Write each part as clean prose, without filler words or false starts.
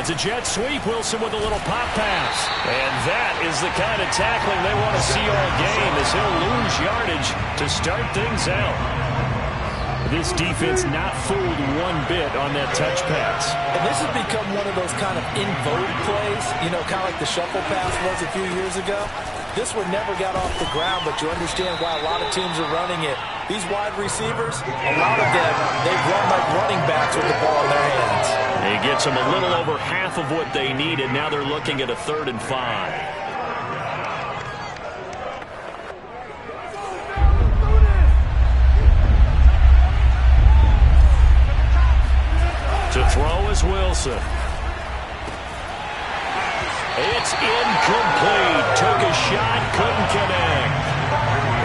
It's a jet sweep. Wilson with a little pop pass. And that is the kind of tackling they want to see all game, as he'll lose yardage to start things out. This defense not fooled one bit on that touch pass. And this has become one of those kind of in vogue plays, you know, kind of like the shuffle pass was a few years ago. This one never got off the ground, but you understand why a lot of teams are running it. These wide receivers, a lot of them, they run like running backs with the ball in their hands. He gets them a little over half of what they needed. Now they're looking at a 3rd and 5. To throw is Wilson. It's incomplete. Took a shot, couldn't connect.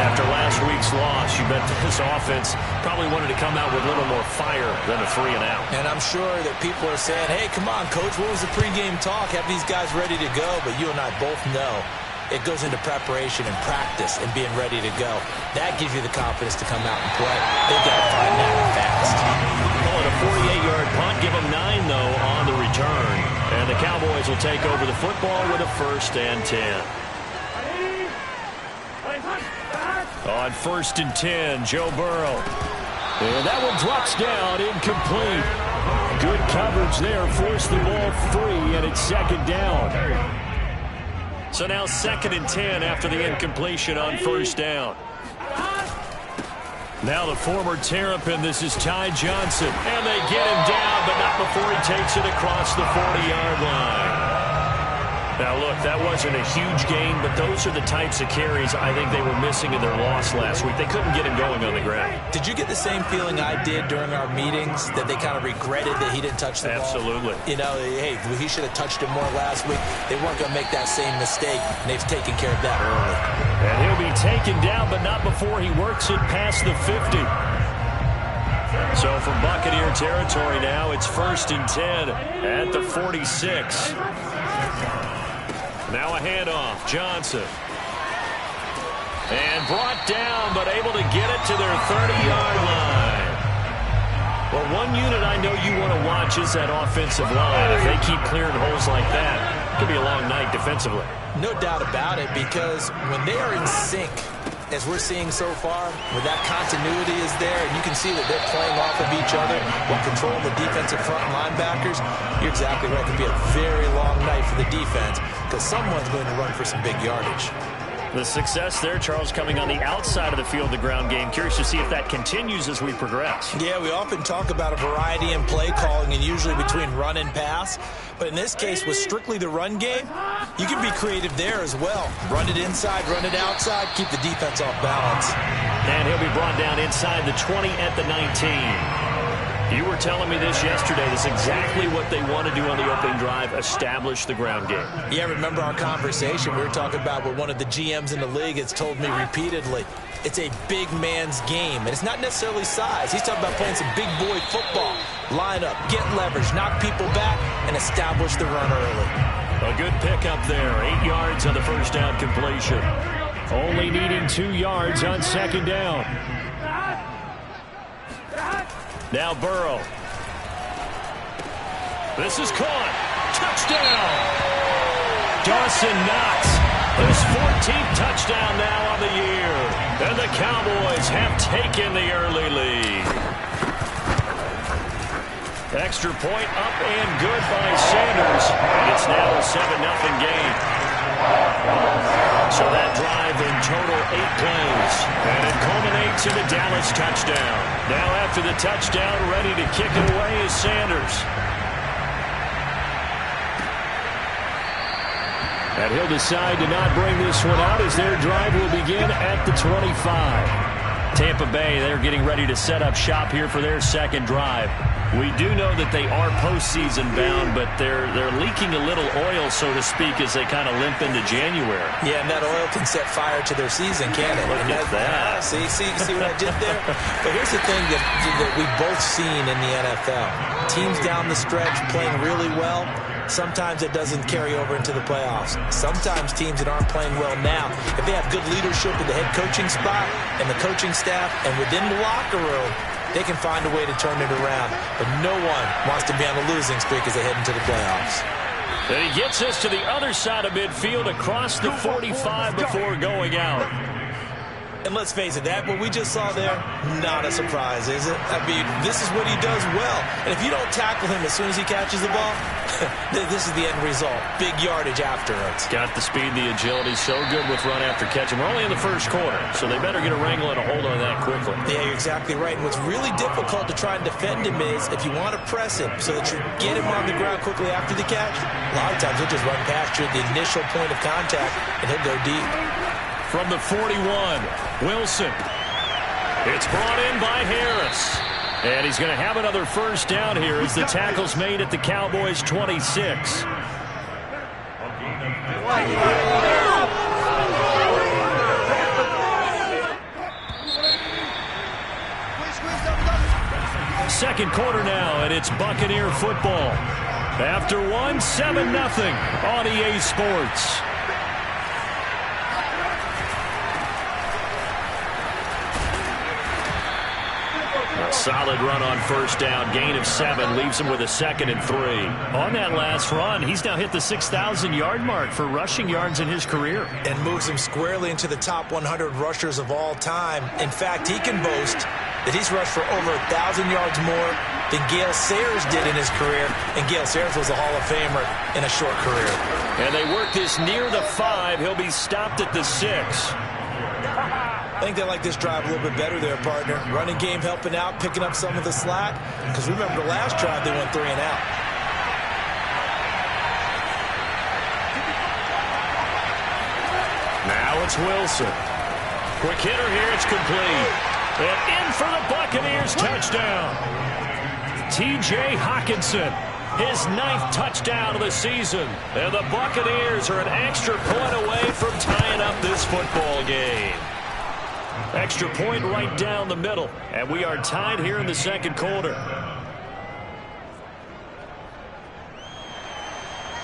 After last week's loss, you bet this offense probably wanted to come out with a little more fire than a 3-and-out. And I'm sure that people are saying, hey, come on, Coach, what was the pregame talk? Have these guys ready to go? But you and I both know it goes into preparation and practice and being ready to go. That gives you the confidence to come out and play. They've got to find that fast. Well, a 48-yard punt, give them 9, though, on the return. And the Cowboys will take over the football with a 1st and 10. On 1st and 10, Joe Burrow. And that one drops down, incomplete. Good coverage there, forced the ball free, and it's 2nd down. So now 2nd and 10 after the incompletion on 1st down. Now the former Terrapin, this is Ty Johnson. And they get him down, but not before he takes it across the 40-yard line. Now, look, that wasn't a huge gain, but those are the types of carries I think they were missing in their loss last week. They couldn't get him going on the ground. Did you get the same feeling I did during our meetings, that they kind of regretted that he didn't touch the ball? Absolutely. You know, hey, he should have touched it more last week. They weren't going to make that same mistake, and they've taken care of that early. And he'll be taken down, but not before he works it past the 50. So from Buccaneer territory now, it's 1st and 10 at the 46. Now a handoff, Johnson. And brought down, but able to get it to their 30-yard line. Well, one unit I know you want to watch is that offensive line. If they keep clearing holes like that, it could be a long night defensively. No doubt about it, because when they are in sync, as we're seeing so far, where that continuity is there, and you can see that they're playing off of each other while controlling the defensive front linebackers, you're exactly right. It could be a very long night for the defense because someone's going to run for some big yardage. The success there, Charles, coming on the outside of the field, the ground game. Curious to see if that continues as we progress. Yeah, we often talk about a variety in play calling and usually between run and pass. But in this case, with strictly the run game, you can be creative there as well. Run it inside, run it outside, keep the defense off balance. And he'll be brought down inside the 20 at the 19. You were telling me this yesterday. This is exactly what they want to do on the opening drive, establish the ground game. Yeah, remember our conversation? We were talking about what one of the GMs in the league has told me repeatedly. It's a big man's game, and it's not necessarily size. He's talking about playing some big boy football. Line up, get leverage, knock people back, and establish the run early. A good pickup there. 8 yards on the 1st down completion. Only needing 2 yards on 2nd down. Now Burrow. This is caught. Touchdown. Dawson Knox. His 14th touchdown now on the year. And the Cowboys have taken the early lead. Extra point up and good by Sanders. It's now a 7-0 game. So that drive in total 8 plays. And it culminates in a Dallas touchdown. Now after the touchdown, ready to kick it away is Sanders. And he'll decide to not bring this one out as their drive will begin at the 25. Tampa Bay, they're getting ready to set up shop here for their 2nd drive. We do know that they are postseason bound, but they're leaking a little oil, so to speak, as they kind of limp into January. Yeah, and that oil can set fire to their season, can't it? Look at that. See what I did there? But here's the thing that we've both seen in the NFL. Teams down the stretch playing really well. Sometimes it doesn't carry over into the playoffs. Sometimes teams that aren't playing well now, if they have good leadership in the head coaching spot and the coaching staff and within the locker room, they can find a way to turn it around. But no one wants to be on a losing streak as they head into the playoffs. And he gets us to the other side of midfield across the 45 before going out. And let's face it, that what we just saw there, not a surprise, is it? I mean, this is what he does well. And if you don't tackle him as soon as he catches the ball, this is the end result. Big yardage afterwards. Got the speed, the agility, so good with run after catch. And we're only in the first quarter, so they better get a wrangle and a hold on that quickly. Yeah, you're exactly right. And what's really difficult to try and defend him is if you want to press him so that you get him on the ground quickly after the catch, a lot of times he'll just run past you at the initial point of contact, and he'll go deep. From the 41, Wilson. It's brought in by Harris. And he's going to have another first down here as the tackle's made at the Cowboys' 26. Second quarter now, and it's Buccaneer football. After one, 7-0 on EA Sports. Solid run on first down. Gain of 7 leaves him with a 2nd and 3. On that last run, he's now hit the 6,000-yard mark for rushing yards in his career. And moves him squarely into the top 100 rushers of all time. In fact, he can boast that he's rushed for over 1,000 yards more than Gale Sayers did in his career. And Gale Sayers was a Hall of Famer in a short career. And they work this near the 5. He'll be stopped at the 6. I think they like this drive a little bit better there, partner. Running game helping out, picking up some of the slack. Because remember the last drive, they went 3 and out. Now it's Wilson. Quick hitter here, it's complete. And in for the Buccaneers touchdown. T.J. Hockenson, his 9th touchdown of the season. And the Buccaneers are an extra point away from tying up this football game. Extra point right down the middle. And we are tied here in the second quarter.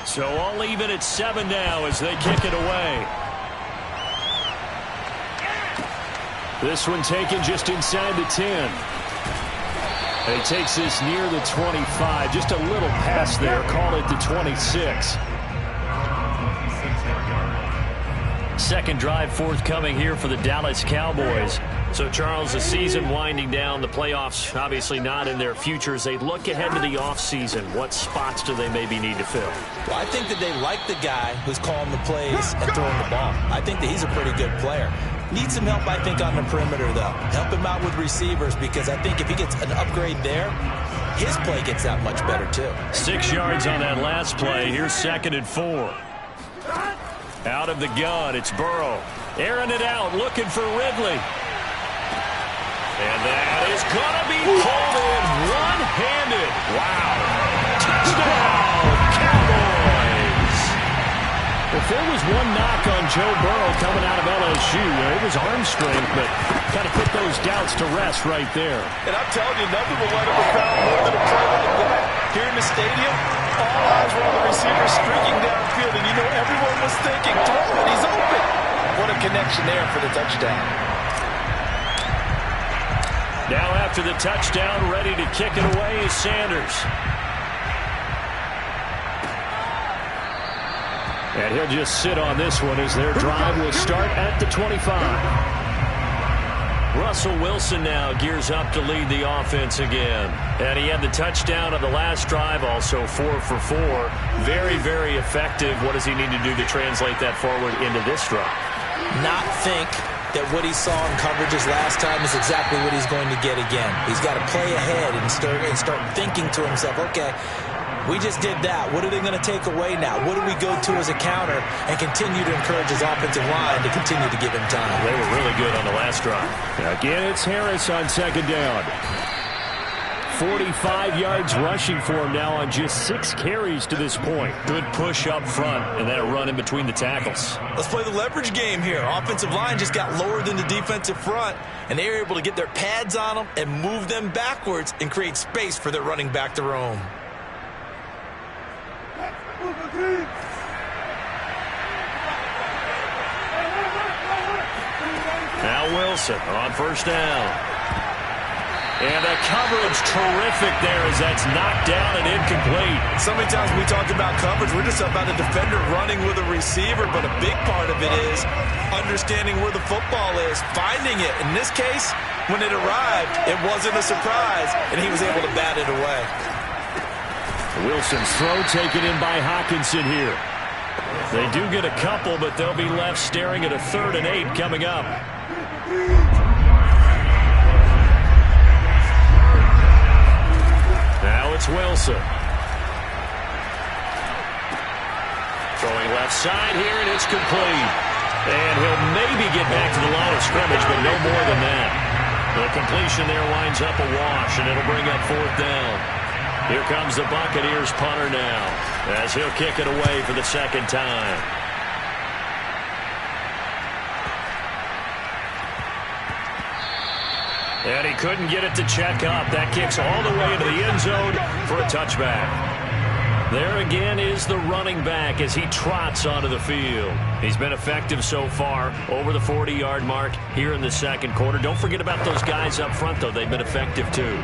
So all even at 7 now as they kick it away. This one taken just inside the 10. And he takes this near the 25. Just a little pass there. Call it the 26. Second drive forthcoming here for the Dallas Cowboys. So, Charles, the season winding down, the playoffs obviously not in their future. As they look ahead to the offseason, what spots do they maybe need to fill? Well, I think that they like the guy who's calling the plays and throwing the ball. I think that he's a pretty good player. Needs some help, I think, on the perimeter, though. Help him out with receivers, because I think if he gets an upgrade there, his play gets that much better, too. 6 yards on that last play. Here's 2nd and 4. Out of the gun, it's Burrow. Airing it out, looking for Ridley. And that is going to be pulled in one-handed. Wow. Touchdown, Cowboys. If there was one knock on Joe Burrow coming out of LSU, it was arm strength, but kind of put those doubts to rest right there. And I'm telling you, nothing will light up a crowd more than a play like that. Here in the stadium, all eyes were on the receiver streaking downfield, and you know everyone was thinking, throw it, he's open. What a connection there for the touchdown. Now after the touchdown, ready to kick it away is Sanders. And he'll just sit on this one as their drive will start at the 25. Russell Wilson now gears up to lead the offense again. And he had the touchdown on the last drive, also 4 for 4. Very, very effective. What does he need to do to translate that forward into this drive? Not think that what he saw in coverages last time is exactly what he's going to get again. He's got to play ahead and start thinking to himself, okay, we just did that. What are they going to take away now? What do we go to as a counter? And continue to encourage his offensive line to continue to give him time. They were really good on the last drive. Again, it's Harris on 2nd down. 45 yards rushing for him now on just 6 carries to this point. Good push up front and that run in between the tackles. Let's play the leverage game here. Offensive line just got lower than the defensive front, and they were able to get their pads on them and move them backwards and create space for their running back to roam. Now Wilson on first down. And the coverage terrific there as that's knocked down and incomplete. So many times we talk about coverage, we're just about a defender running with a receiver, but a big part of it is understanding where the football is, finding it. In this case, when it arrived, it wasn't a surprise, and he was able to bat it away. Wilson's throw taken in by Hawkinson here. They do get a couple, but they'll be left staring at a 3rd and 8 coming up. Now it's Wilson. Throwing left side here, and it's complete. And he'll maybe get back to the line of scrimmage, but no more than that. The completion there winds up a wash, and it'll bring up 4th down. Here comes the Buccaneers punter now, as he'll kick it away for the 2nd time. And he couldn't get it to check up. That kicks all the way into the end zone for a touchback. There again is the running back as he trots onto the field. He's been effective so far, over the 40-yard mark here in the 2nd quarter. Don't forget about those guys up front, though. They've been effective, too.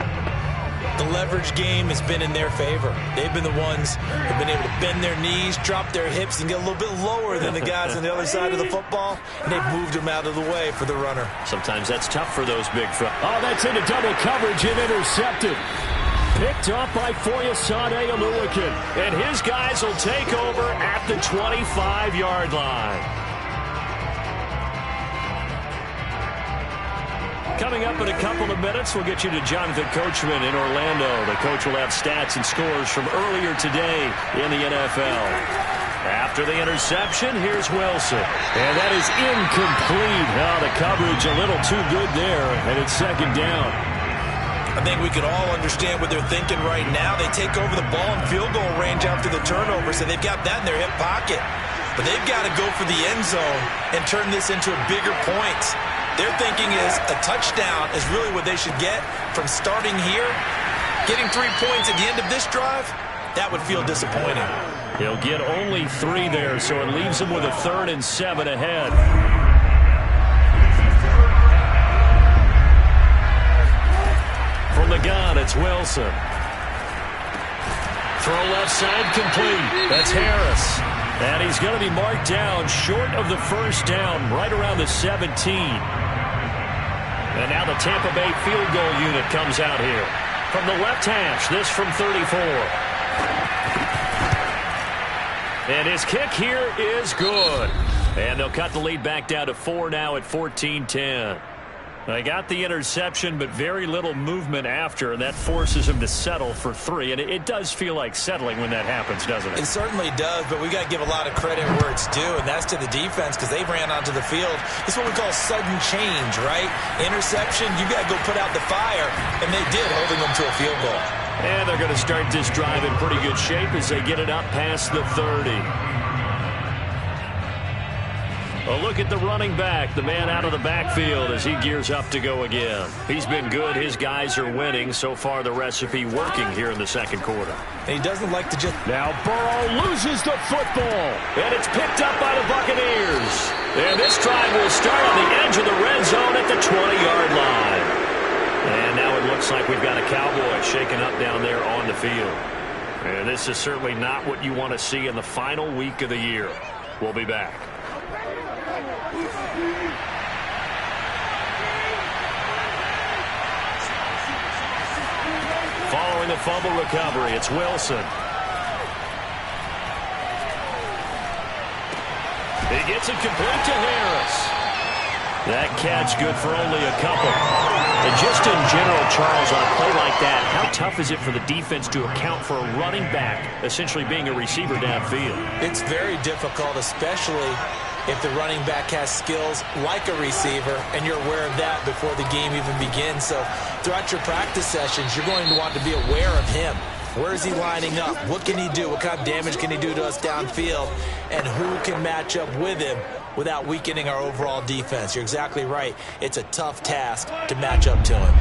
The leverage game has been in their favor. They've been the ones who've been able to bend their knees, drop their hips, and get a little bit lower than the guys on the other side of the football, and they've moved them out of the way for the runner. Sometimes that's tough for those big front. Oh, that's into double coverage and intercepted. Picked up by Sahadrozay, and his guys will take over at the 25-yard line. Coming up in a couple of minutes, we'll get you to Jonathan Coachman in Orlando. The coach will have stats and scores from earlier today in the NFL. After the interception, here's Wilson. And that is incomplete. Oh, the coverage a little too good there, and it's 2nd down. I think we could all understand what they're thinking right now. They take over the ball in field goal range after the turnover, so they've got that in their hip pocket. But they've got to go for the end zone and turn this into a bigger point. Their thinking is a touchdown is really what they should get from starting here. Getting 3 points at the end of this drive, that would feel disappointing. He'll get only 3 there, so it leaves him with a 3rd and 7 ahead. From the gun, it's Wilson. Throw left side complete. That's Harris. And he's going to be marked down short of the 1st down, right around the 17. And now the Tampa Bay field goal unit comes out here. From the left hash, this from 34. And his kick here is good. And they'll cut the lead back down to 4 now at 14-10. They got the interception, but very little movement after, and that forces him to settle for 3. And it does feel like settling when that happens, doesn't it? It certainly does, but we got to give a lot of credit where it's due, and that's to the defense because they ran onto the field. It's what we call sudden change, right? Interception, you got to go put out the fire, and they did, holding them to a field goal. And they're going to start this drive in pretty good shape as they get it up past the 30. A look at the running back, the man out of the backfield as he gears up to go again. He's been good. His guys are winning. So far, the recipe working here in the 2nd quarter. And he doesn't like to just... Now Burrow loses the football, and it's picked up by the Buccaneers. And this drive will start on the edge of the red zone at the 20-yard line. And now it looks like we've got a Cowboy shaking up down there on the field. And this is certainly not what you want to see in the final week of the year. We'll be back. Following the fumble recovery, it's Wilson. He gets it complete to Harris. That catch good for only a couple. And just in general, Charles, on a play like that, how tough is it for the defense to account for a running back essentially being a receiver downfield? It's very difficult, especially if the running back has skills like a receiver, and you're aware of that before the game even begins. So throughout your practice sessions, you're going to want to be aware of him. Where is he lining up? What can he do? What kind of damage can he do to us downfield? And who can match up with him without weakening our overall defense? You're exactly right. It's a tough task to match up to him.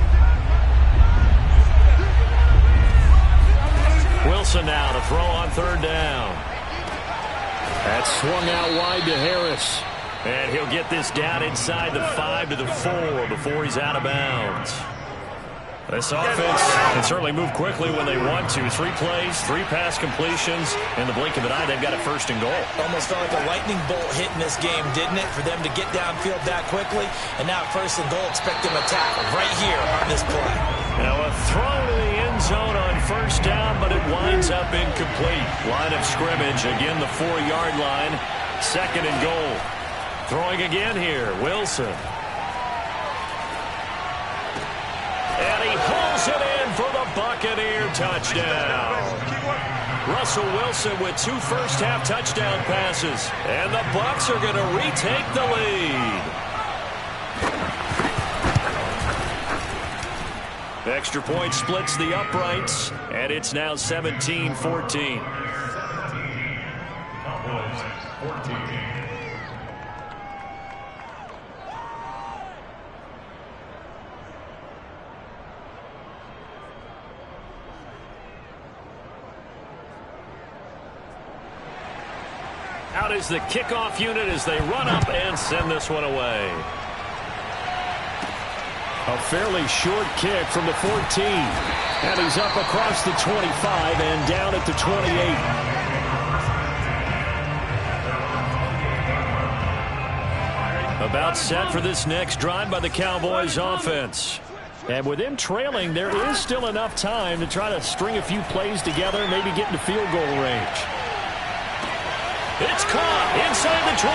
Wilson now to throw on 3rd down. That's swung out wide to Harris. And he'll get this down inside the 5 to the 4 before he's out of bounds. This offense can certainly move quickly when they want to. 3 plays, 3 pass completions. In the blink of an eye, they've got a first and goal. Almost felt like a lightning bolt hit in this game, didn't it? For them to get downfield that quickly. And now first and goal, expect them to tackle right here on this play. Now a throw to the end zone on first down, but it winds up incomplete. Line of scrimmage, again the 4-yard line. Second and goal. Throwing again here, Wilson. And he pulls it in for the Buccaneer touchdown. Russell Wilson with 2 first-half touchdown passes. And the Bucs are going to retake the lead. Extra point splits the uprights, and it's now 17-14. Out is the kickoff unit as they run up and send this one away. A fairly short kick from the 14. And he's up across the 25 and down at the 28. About set for this next drive by the Cowboys offense. And with them trailing, there is still enough time to try to string a few plays together, maybe get into field goal range. It's caught inside the 25.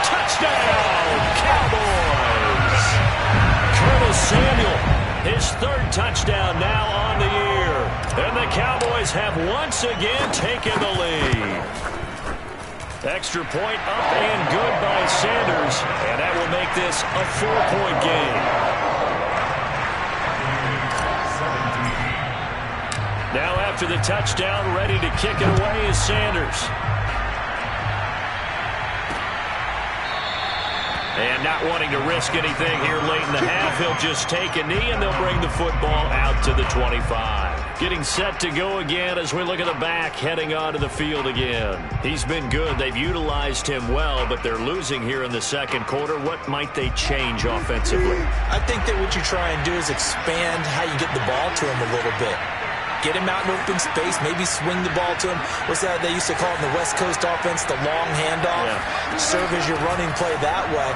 Touchdown, Cowboys. Curtis Samuel, his 3rd touchdown now on the year. And the Cowboys have once again taken the lead. Extra point up and good by Sanders. And that will make this a 4-point game. Now after the touchdown, ready to kick it away is Sanders. And not wanting to risk anything here late in the half, he'll just take a knee and they'll bring the football out to the 25. Getting set to go again as we look at the back, heading onto the field again. He's been good. They've utilized him well, but they're losing here in the second quarter. What might they change offensively? I think that what you try and do is expand how you get the ball to him a little bit. Get him out in open space, maybe swing the ball to him. What's that they used to call it in the West Coast offense, the long handoff? Yeah. Serve as your running play that way,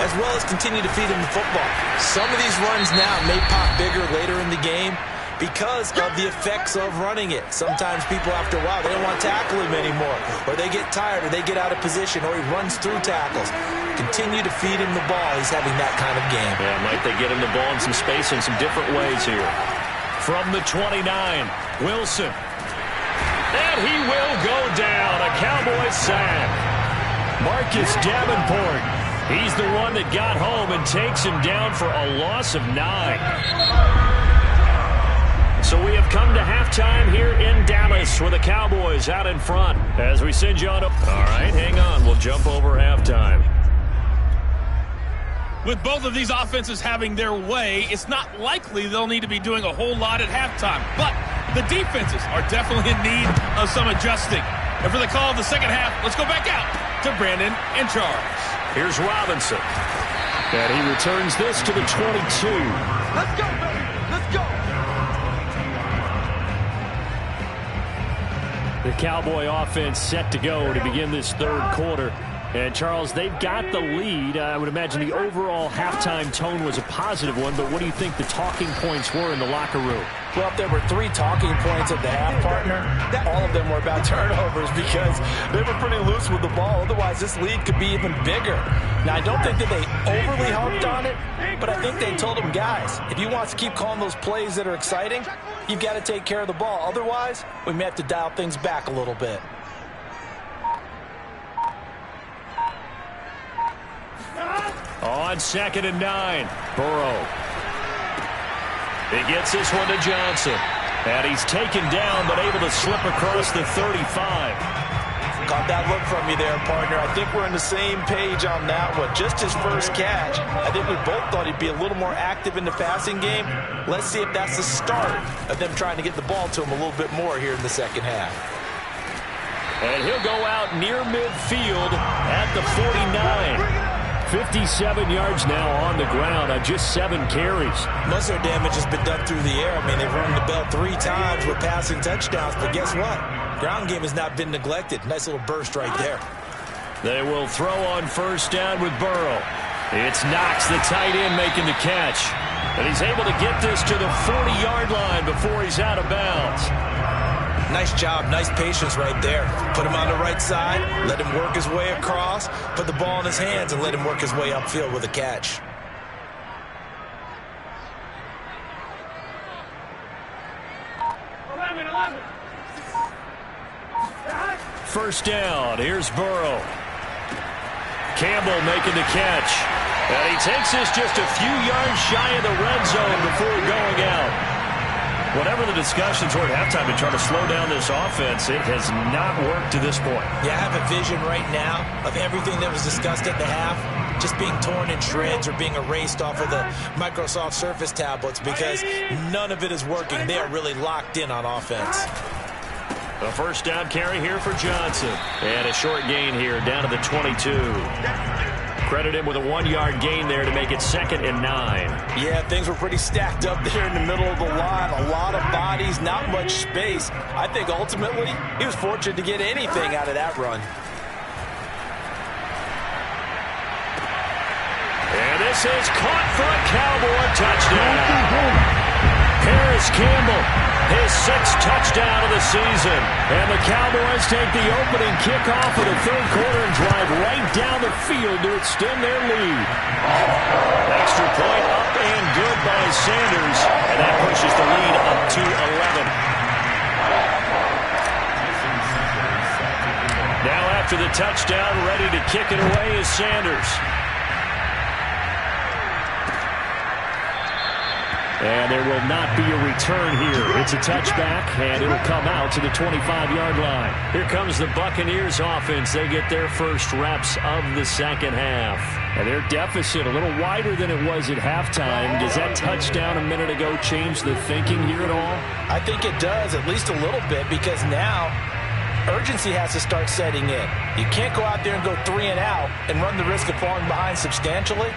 as well as continue to feed him the football. Some of these runs now may pop bigger later in the game because of the effects of running it. Sometimes people, after a while, they don't want to tackle him anymore, or they get tired, or they get out of position, or he runs through tackles. Continue to feed him the ball. He's having that kind of game. Yeah, might they get him the ball in some space in some different ways here. From the 29, Wilson. And he will go down. A Cowboys sack. Marcus Davenport. He's the one that got home and takes him down for a loss of 9. So we have come to halftime here in Dallas with the Cowboys out in front. As we send you on. All right, hang on. We'll jump over halftime. With both of these offenses having their way, it's not likely they'll need to be doing a whole lot at halftime. But the defenses are definitely in need of some adjusting. And for the call of the second half, let's go back out to Brandon and Charles. Here's Robinson. And he returns this to the 22. Let's go, baby. Let's go. The Cowboy offense set to go to begin this 3rd quarter. And, Charles, they've got the lead. I would imagine the overall halftime tone was a positive one, but what do you think the talking points were in the locker room? Well, if there were 3 talking points at the half, partner, all of them were about turnovers because they were pretty loose with the ball. Otherwise, this lead could be even bigger. Now, I don't think that they overly harped on it, but I think they told them, guys, if you want to keep calling those plays that are exciting, you've got to take care of the ball. Otherwise, we may have to dial things back a little bit. On 2nd and 9, Burrow. He gets this one to Johnson. And he's taken down, but able to slip across the 35. Got that look from you there, partner. I think we're on the same page on that one. Just his first catch. I think we both thought he'd be a little more active in the passing game. Let's see if that's the start of them trying to get the ball to him a little bit more here in the second half. And he'll go out near midfield at the 49. 57 yards now on the ground on just 7 carries. Most of their damage has been done through the air. I mean, they've rung the bell 3 times with passing touchdowns, but guess what? Ground game has not been neglected. Nice little burst right there. They will throw on first down with Burrow. It's Knox, the tight end, making the catch. And he's able to get this to the 40-yard line before he's out of bounds. Nice job, nice patience right there. Put him on the right side, let him work his way across, put the ball in his hands, and let him work his way upfield with a catch. First down, here's Burrow. Campbell making the catch. And he takes this just a few yards shy of the red zone before going out. Whatever the discussions were at halftime to try to slow down this offense, it has not worked to this point. Yeah, I have a vision right now of everything that was discussed at the half just being torn in shreds or being erased off of the Microsoft Surface tablets because none of it is working. They are really locked in on offense. A first down carry here for Johnson. And a short gain here down to the 22. Credit him with a 1-yard gain there to make it 2nd and 9. Yeah, things were pretty stacked up there in the middle of the line. A lot of bodies, not much space. I think ultimately he was fortunate to get anything out of that run. And this is caught for a Cowboy touchdown. Harris Campbell, his 6th touchdown of the season. And the Cowboys take the opening kickoff of the 3rd quarter and drive right down the field to extend their lead. Extra point up and good by Sanders. And that pushes the lead up to 11. Now after the touchdown, ready to kick it away is Sanders. And there will not be a return here. It's a touchback, and it'll come out to the 25-yard line. Here comes the Buccaneers offense. They get their first reps of the second half. And their deficit a little wider than it was at halftime. Does that touchdown a minute ago change the thinking here at all? I think it does, at least a little bit, because now urgency has to start setting in. You can't go out there and go 3 and out and run the risk of falling behind substantially.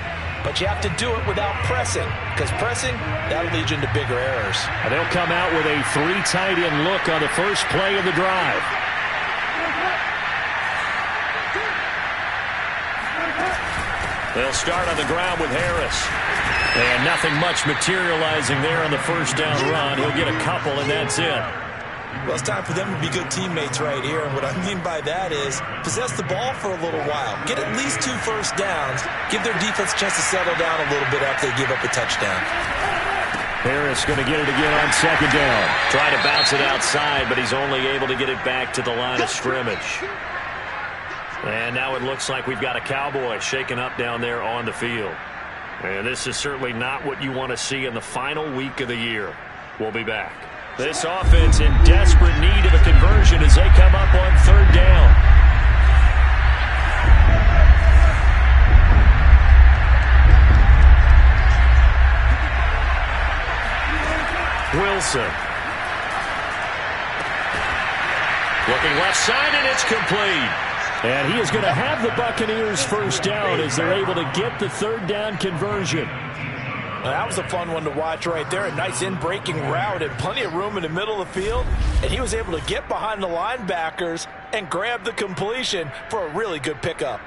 But you have to do it without pressing, because pressing, that'll lead you into bigger errors. And they'll come out with a 3 tight end look on the first play of the drive. They'll start on the ground with Harris. And nothing much materializing there on the first down run. He'll get a couple, and that's it. Well, it's time for them to be good teammates right here. And what I mean by that is possess the ball for a little while. Get at least 2 first downs. Give their defense a chance to settle down a little bit after they give up a touchdown. Harris going to get it again on 2nd down. Trying to bounce it outside, but he's only able to get it back to the line of scrimmage. And now it looks like we've got a Cowboy shaken up down there on the field. And this is certainly not what you want to see in the final week of the year. We'll be back. This offense in desperate need of a conversion as they come up on 3rd down. Wilson. Looking left side, and it's complete. And he is going to have the Buccaneers first down as they're able to get the 3rd down conversion. Well, that was a fun one to watch right there. A nice in-breaking route and plenty of room in the middle of the field. And he was able to get behind the linebackers and grab the completion for a really good pickup.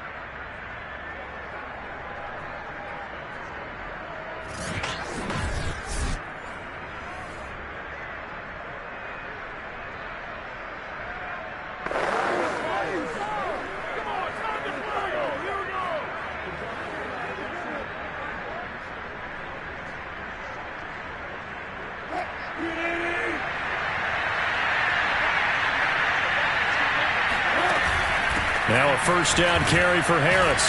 Now a first down carry for Harris.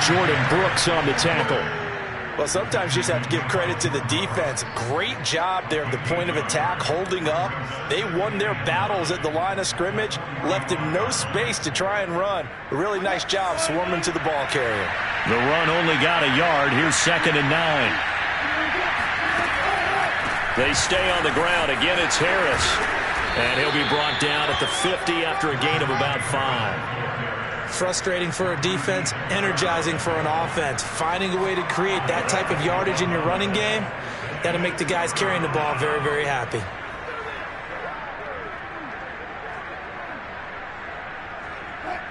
Jordan Brooks on the tackle. Well, sometimes you just have to give credit to the defense. Great job there at the point of attack, holding up. They won their battles at the line of scrimmage, left him no space to try and run. A really nice job swarming to the ball carrier. The run only got a yard. Here's 2nd and 9. They stay on the ground. Again, it's Harris. And he'll be brought down at the 50 after a gain of about 5. Frustrating for a defense, energizing for an offense. Finding a way to create that type of yardage in your running game, that'll make the guys carrying the ball very, very happy.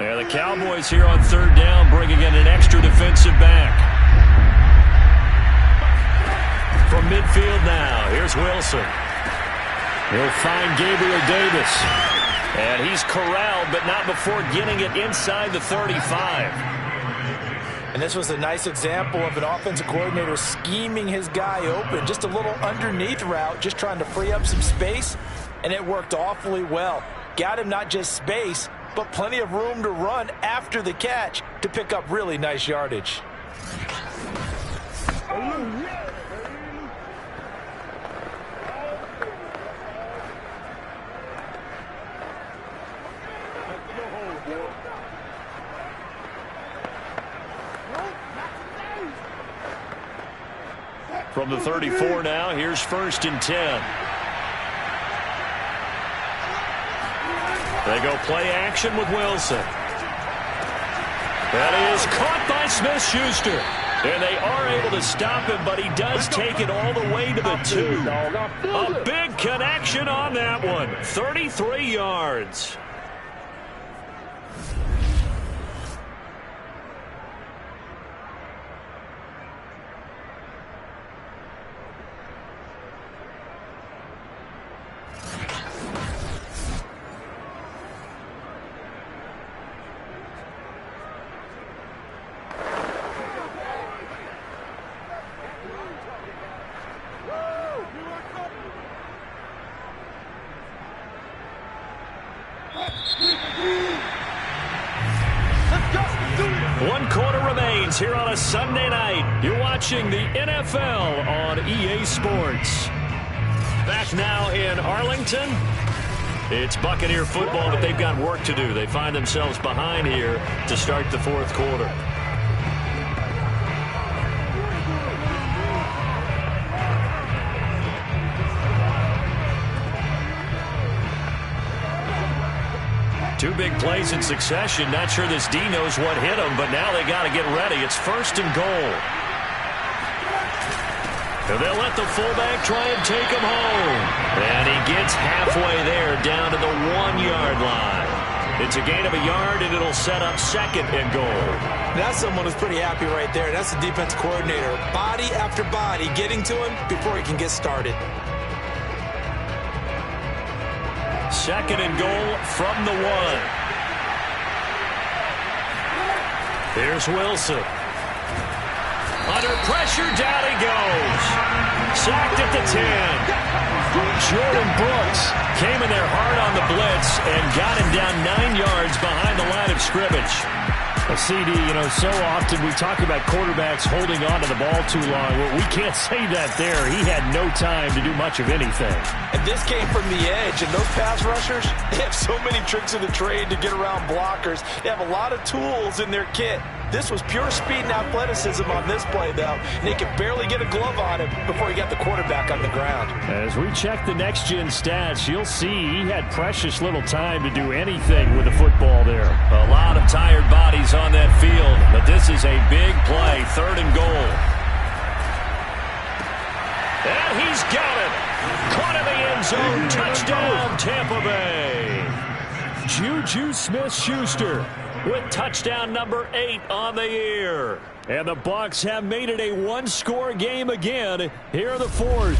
Yeah, the Cowboys here on third down, bringing in an extra defensive back. From midfield now, here's Wilson. He'll find Gabriel Davis. And he's corralled, but not before getting it inside the 35. And this was a nice example of an offensive coordinator scheming his guy open. Just a little underneath route, just trying to free up some space, and it worked awfully well. Got him not just space, but plenty of room to run after the catch to pick up really nice yardage. From the 34 now, here's 1st and 10. They go play action with Wilson. That is caught by Smith-Schuster. And they are able to stop him, but he does take it all the way to the 2. A big connection on that one. 33 yards. Here on a Sunday night, you're watching the NFL on EA Sports. Back now in Arlington. It's Buccaneer football, but they've got work to do. They find themselves behind here to start the 4th quarter. Two big plays in succession. Not sure this D knows what hit him, but now they got to get ready. It's 1st and goal. And they'll let the fullback try and take him home. And he gets halfway there down to the 1-yard line. It's a gain of a yard, and it'll set up 2nd and goal. That's someone who's pretty happy right there. That's the defense coordinator. Body after body getting to him before he can get started. 2nd and goal from the 1. Here's Wilson. Under pressure, down he goes. Sacked at the 10. Jordan Brooks came in there hard on the blitz and got him down 9 yards behind the line of scrimmage. A CD, so often we talk about quarterbacks holding on to the ball too long. Well, we can't say that there. He had no time to do much of anything. And this came from the edge, and those pass rushers, they have so many tricks in the trade to get around blockers. They have a lot of tools in their kit. This was pure speed and athleticism on this play, though. And he could barely get a glove on him before he got the quarterback on the ground. As we check the next-gen stats, you'll see he had precious little time to do anything with the football there. A lot of tired bodies on that field, but this is a big play, 3rd and goal. And he's got it. Caught in the end zone. Touchdown, Tampa Bay. Juju Smith-Schuster with touchdown number 8 on the year. And the Bucs have made it a one-score game again here in the 4th.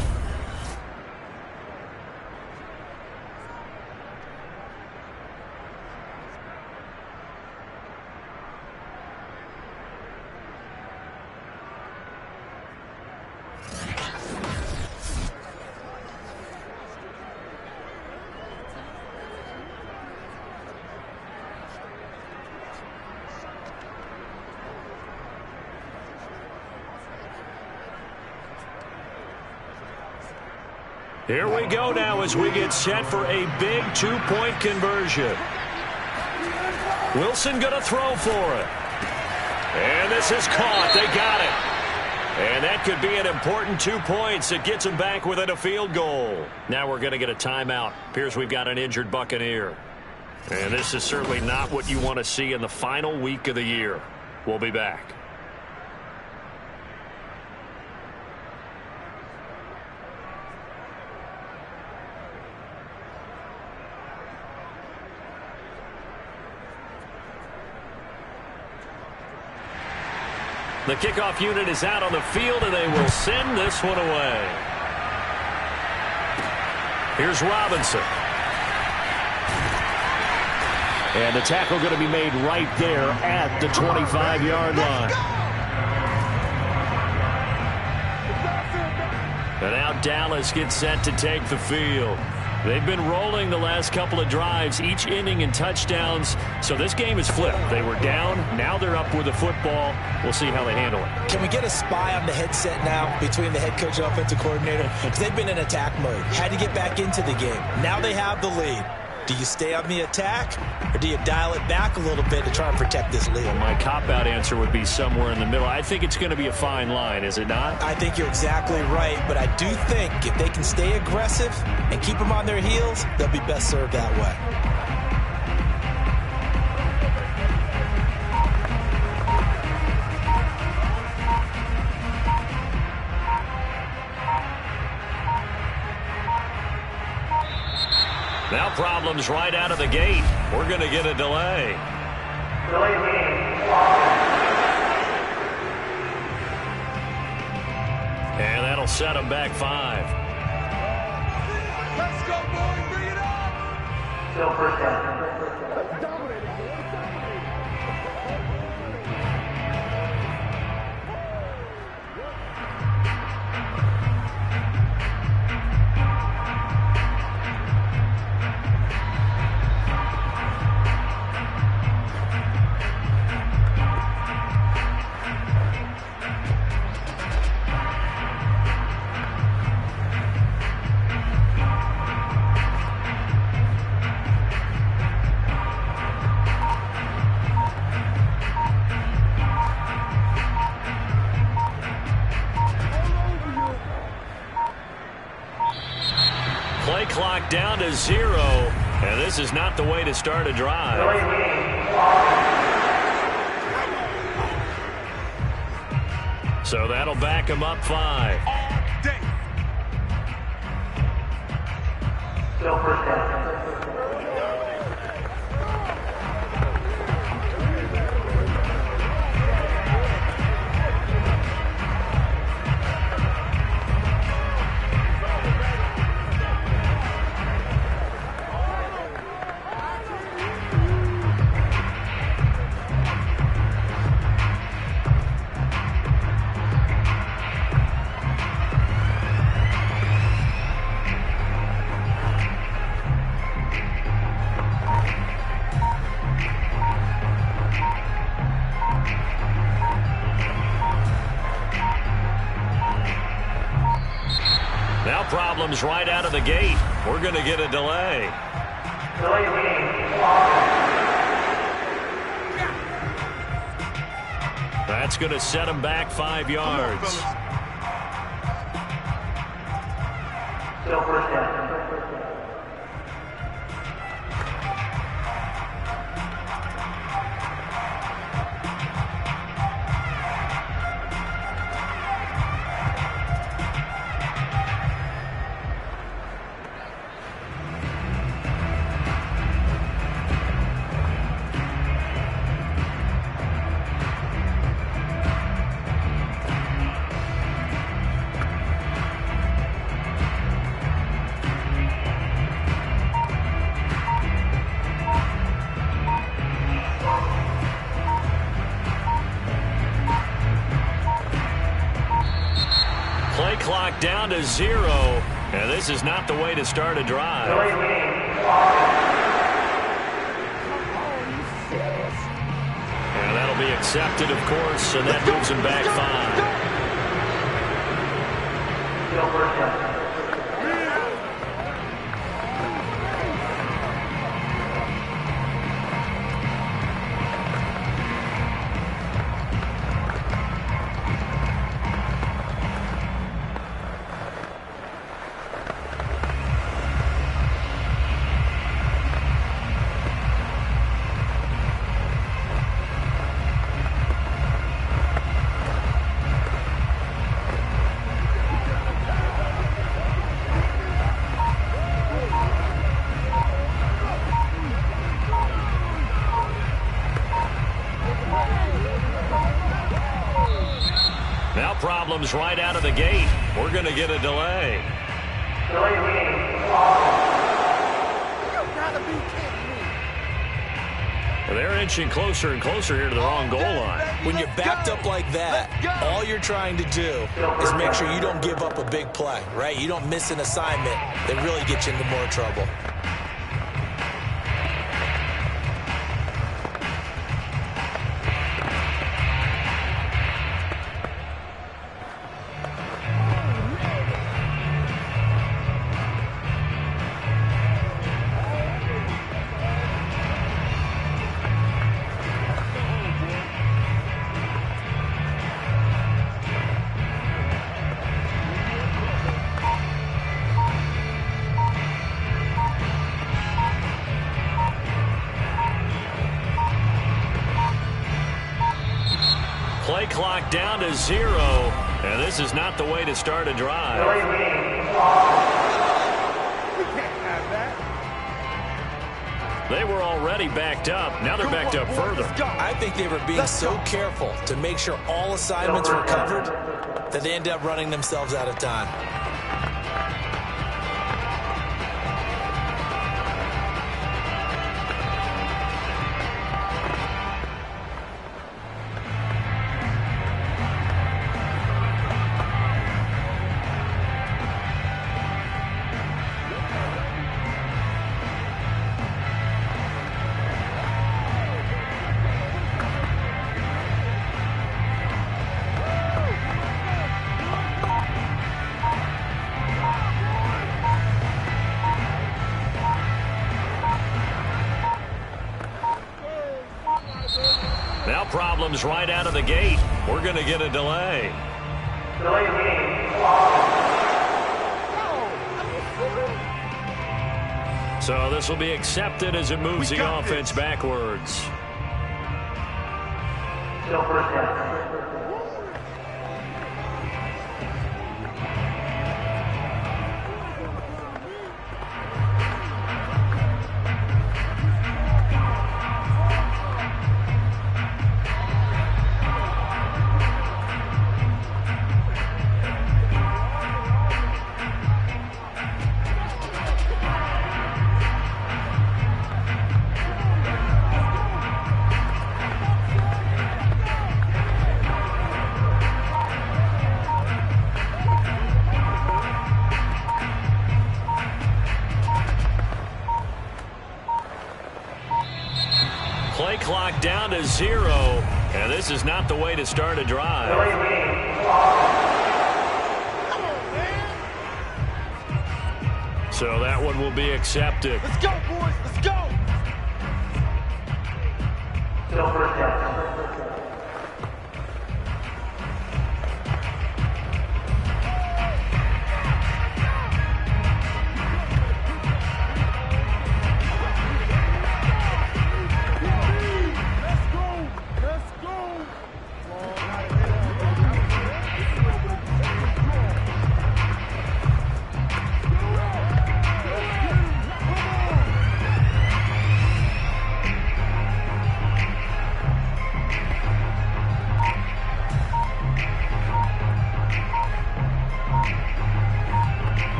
Here we go now as we get set for a big 2-point conversion. Wilson going to throw for it. And this is caught. They got it. And that could be an important 2 points. It gets them back within a field goal. Now we're going to get a timeout. Appears we've got an injured Buccaneer. And this is certainly not what you want to see in the final week of the year. We'll be back. The kickoff unit is out on the field, and they will send this one away. Here's Robinson. And the tackle going to be made right there at the 25-yard line. And now Dallas gets set to take the field. They've been rolling the last couple of drives, each inning in touchdowns. So this game is flipped. They were down. Now they're up with the football. We'll see how they handle it. Can we get a spy on the headset now between the head coach and offensive coordinator? Because they've been in attack mode. Had to get back into the game. Now they have the lead. Do you stay on the attack, or do you dial it back a little bit to try and protect this lead? Well, my cop-out answer would be somewhere in the middle. I think it's going to be a fine line, is it not? I think you're exactly right, but I do think if they can stay aggressive and keep them on their heels, they'll be best served that way. Now problems right out of the gate. We're going to get a delay. And that'll set them back 5. Let's go, boys. Bring it on. Still first down. Play clock down to 0, and this is not the way to start a drive. So that'll back him up 5. Still first down. Problems right out of the gate. We're going to get a delay. That's going to set him back 5 yards. Still first down. Clock down to 0, and this is not the way to start a drive. And that'll be accepted, of course, and that moves him back 5. Still first down. problems right out of the gate. We're going to get a delay. Delay of game. You gotta be kidding me. They're inching closer and closer here to the wrong goal line. When you're backed up like that, all you're trying to do is make sure you don't give up a big play, right? You don't miss an assignment that really gets you into more trouble. Play clock down to 0, and this is not the way to start a drive. Delay of game. We can't have that. They were already backed up. Now they're backed up further. I think they were being so careful to make sure all assignments were covered that they ended up running themselves out of time. Now problems right out of the gate. We're going to get a delay. Delay of game. So this will be accepted as it moves the offense backwards. Still first down. Play clock down to 0, and this is not the way to start a drive. Delay of game. So that one will be accepted. Let's go, boys. Let's go. Still first down.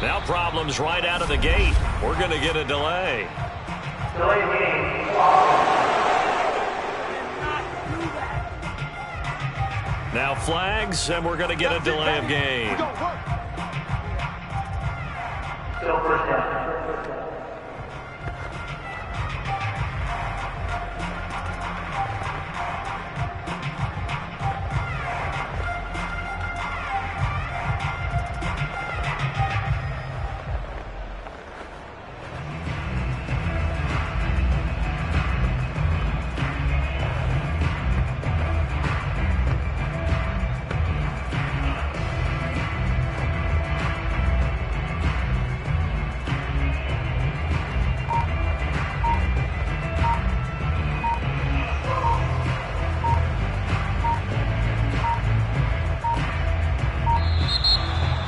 Now problems right out of the gate. We're going to get a delay. Delay of game. Now flags, and we're going to get a delay of game. Still first down.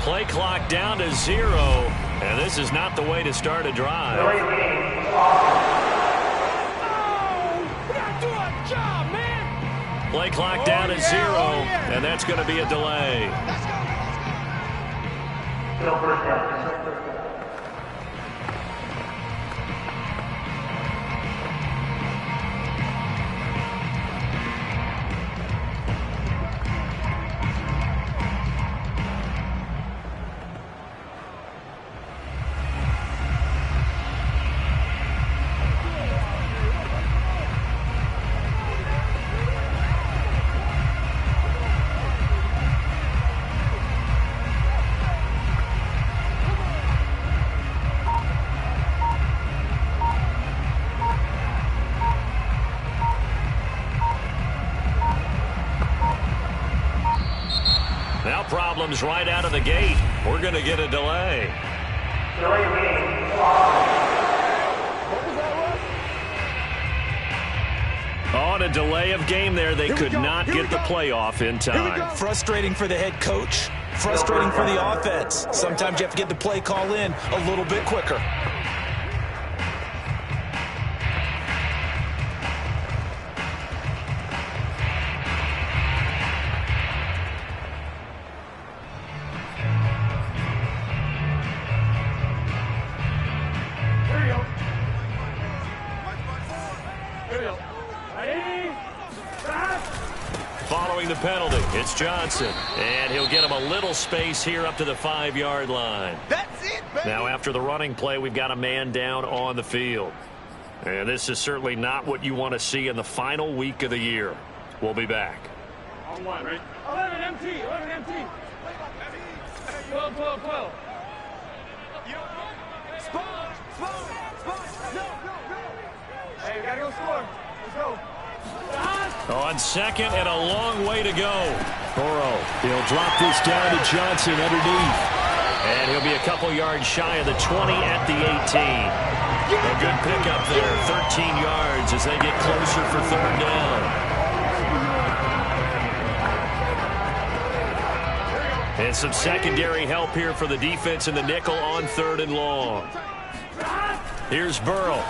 Play clock down to 0, and this is not the way to start a drive. Delay of game. We gotta do our job, man. Play clock down at 0, and that's going to be a delay. Still first down. Now problems right out of the gate. We're going to get a delay. Delay of game. On a delay of game there, they could not get the playoff in time. Frustrating for the head coach. Frustrating for the offense. Sometimes you have to get the play call in a little bit quicker. Following the penalty, it's Johnson. And he'll get him a little space here up to the 5-yard line. That's it, baby. Now after the running play, we've got a man down on the field. And this is certainly not what you want to see in the final week of the year. We'll be back. On one, right? 11 MT, 11 MT. 12, 12, 12. Spawn. No. Hey, we gotta go score. Let's go. On second and a long way to go. Burrow, he'll drop this down to Johnson underneath. And he'll be a couple yards shy of the 20 at the 18. A good pickup there, 13 yards as they get closer for third down. And some secondary help here for the defense in the nickel on 3rd and long. Here's Burrow.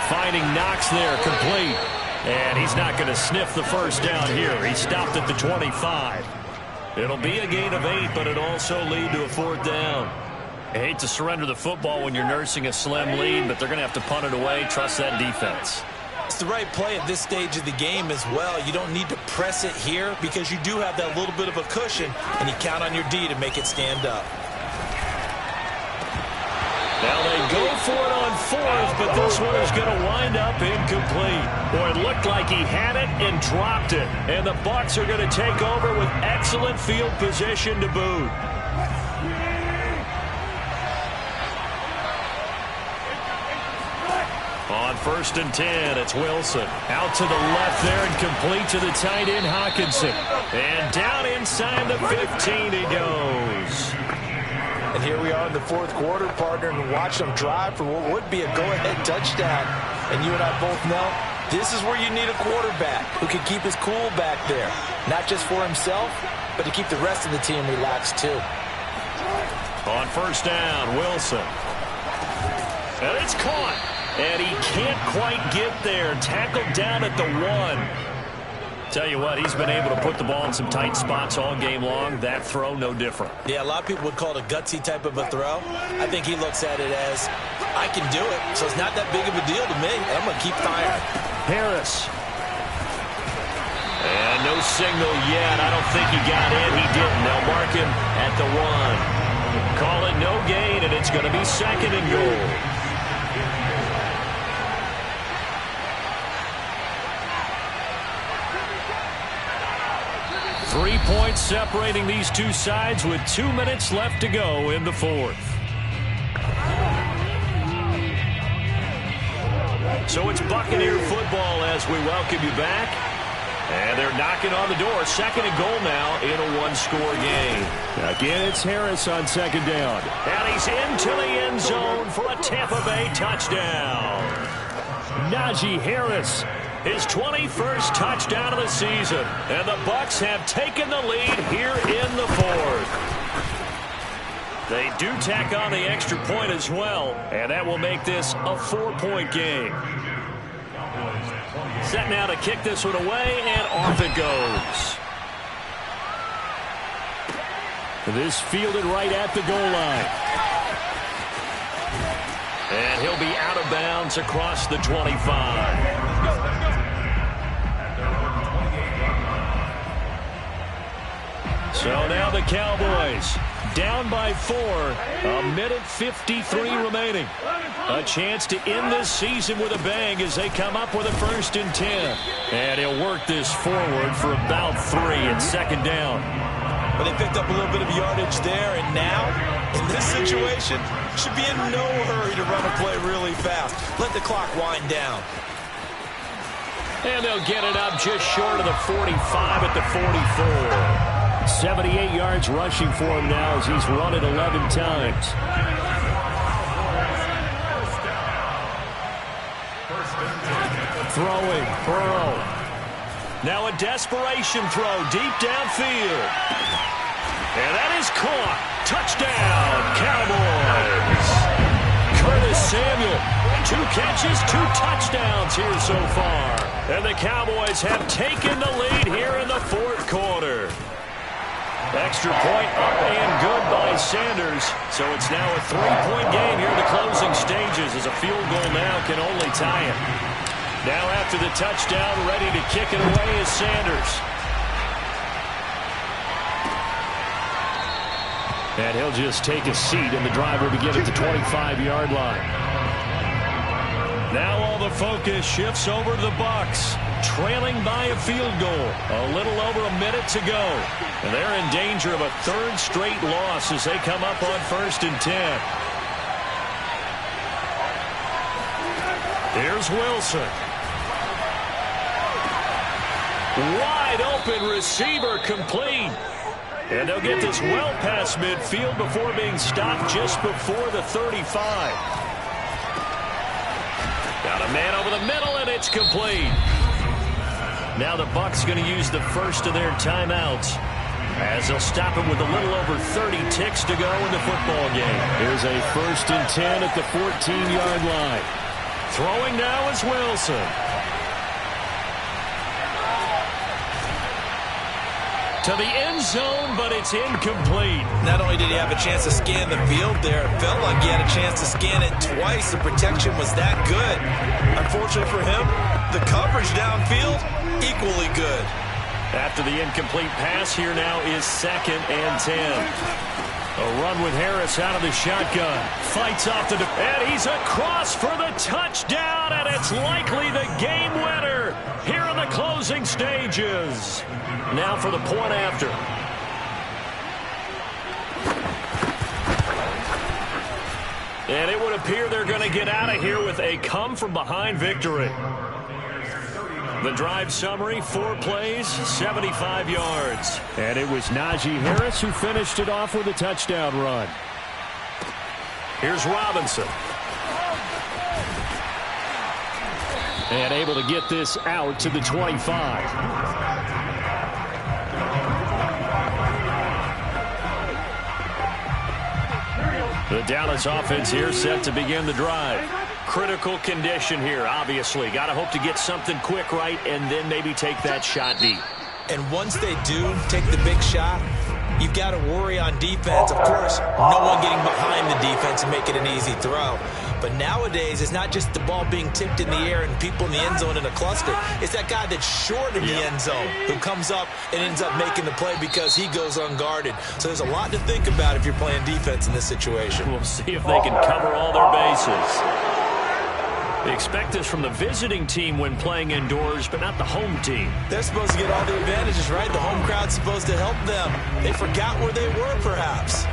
Finding Knox there, complete. And he's not going to sniff the first down here. He stopped at the 25. It'll be a gain of 8, but it'll also lead to a 4th down. I hate to surrender the football when you're nursing a slim lead, but they're going to have to punt it away. Trust that defense. It's the right play at this stage of the game as well. You don't need to press it here because you do have that little bit of a cushion, and you count on your D to make it stand up. Now they go for it on 4th, but this one is going to wind up incomplete. Boy, it looked like he had it and dropped it. And the Bucs are going to take over with excellent field position to boot. On 1st and 10, it's Wilson. Out to the left there and complete to the tight end, Hockenson. And down inside the 15 he goes. And here we are in the 4th quarter, partner, and watch them drive for what would be a go-ahead touchdown. And you and I both know this is where you need a quarterback who can keep his cool back there. Not just for himself, but to keep the rest of the team relaxed too. On 1st down, Wilson. And it's caught. And he can't quite get there. Tackled down at the 1. Tell you what, he's been able to put the ball in some tight spots all game long. That throw, no different. Yeah, a lot of people would call it a gutsy type of a throw. I think he looks at it as, I can do it, so it's not that big of a deal to me. I'm going to keep firing. Harris. And no signal yet. I don't think he got in. He didn't. They'll mark him at the 1. Call it no gain, and it's going to be 2nd and goal. Three points separating these two sides with 2 minutes left to go in the 4th. So it's Buccaneer football as we welcome you back. And they're knocking on the door. 2nd and goal now in a 1-score game. Again, it's Harris on 2nd down. And he's into the end zone for a Tampa Bay touchdown. Najee Harris. His 21st touchdown of the season. And the Bucs have taken the lead here in the 4th. They do tack on the extra point as well. And that will make this a 4-point game. Set now to kick this one away, and off it goes. This fielded right at the goal line. And he'll be out of bounds across the 25. So now the Cowboys down by 4. A minute 53 remaining. A chance to end this season with a bang as they come up with a 1st and 10. And he'll work this forward for about 3 and 2nd down. But they picked up a little bit of yardage there, and now, in this situation, should be in no hurry to run a play really fast. Let the clock wind down. And they'll get it up just short of the 45 at the 44. 78 yards rushing for him now as he's run it 11 times. Throwing, Burrow. Now a desperation throw deep downfield. And that is caught. Touchdown, Cowboys. Curtis Samuel, 2 catches, 2 touchdowns here so far. And the Cowboys have taken the lead here in the 4th quarter. Extra point up and good by Sanders. So it's now a 3-point game here in the closing stages as a field goal now can only tie it. Now after the touchdown, ready to kick it away is Sanders. And he'll just take a seat, and the drive will begin at the 25-yard line. Now all the focus shifts over to the Bucs, trailing by a field goal. A little over a minute to go. And they're in danger of a 3rd straight loss as they come up on 1st and 10. Here's Wilson. Wide open receiver complete. And they'll get this well past midfield before being stopped just before the 35. Got a man over the middle, and it's complete. Now the Bucs going to use the first of their timeouts as they'll stop it with a little over 30 ticks to go in the football game. Here's a 1st and 10 at the 14-yard line. Throwing now is Wilson. To the end zone, but it's incomplete. Not only did he have a chance to scan the field there, it felt like he had a chance to scan it twice. The protection was that good. Unfortunately for him, the coverage downfield, equally good. After the incomplete pass, here now is 2nd and 10. A run with Harris out of the shotgun. Fights off the and he's across for the touchdown, and it's likely the game winner here in the closing stages. Now for the point after. And it would appear they're going to get out of here with a come-from-behind victory. The drive summary, 4 plays, 75 yards. And it was Najee Harris who finished it off with a touchdown run. Here's Robinson. And able to get this out to the 25. The Dallas offense here set to begin the drive. Critical condition here, obviously. Got to hope to get something quick right and then maybe take that shot deep. And once they do take the big shot, you've got to worry on defense. Of course, no one getting behind the defense and making an easy throw. But nowadays, it's not just the ball being tipped in the air and people in the end zone in a cluster. It's that guy that's short of the end zone who comes up and ends up making the play because he goes unguarded. So there's a lot to think about if you're playing defense in this situation. We'll see if they can cover all their bases. They expect this from the visiting team when playing indoors, but not the home team. They're supposed to get all the advantages, right? The home crowd's supposed to help them. They forgot where they were, perhaps.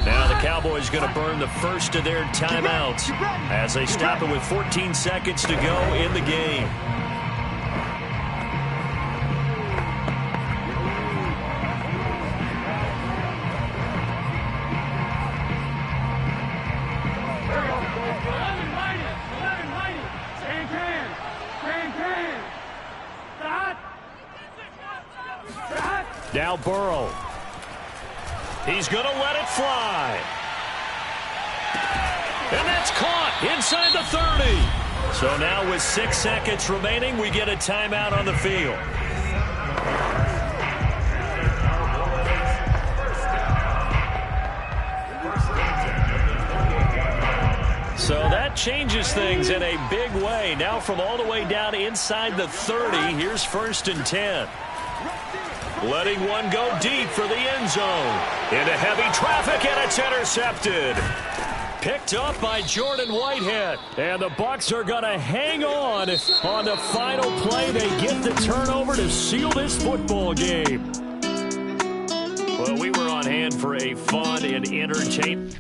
Now the Cowboys going to burn the first of their timeouts as they stop it with 14 seconds to go in the game. Now Burrow. He's going to let it fly. 30. So now with 6 seconds remaining, we get a timeout on the field. So that changes things in a big way. Now from all the way down inside the 30, here's 1st and 10. Letting one go deep for the end zone. Into heavy traffic, and it's intercepted. Picked up by Jordan Whitehead. And the Bucs are going to hang on the final play. They get the turnover to seal this football game. Well, we were on hand for a fun and entertaining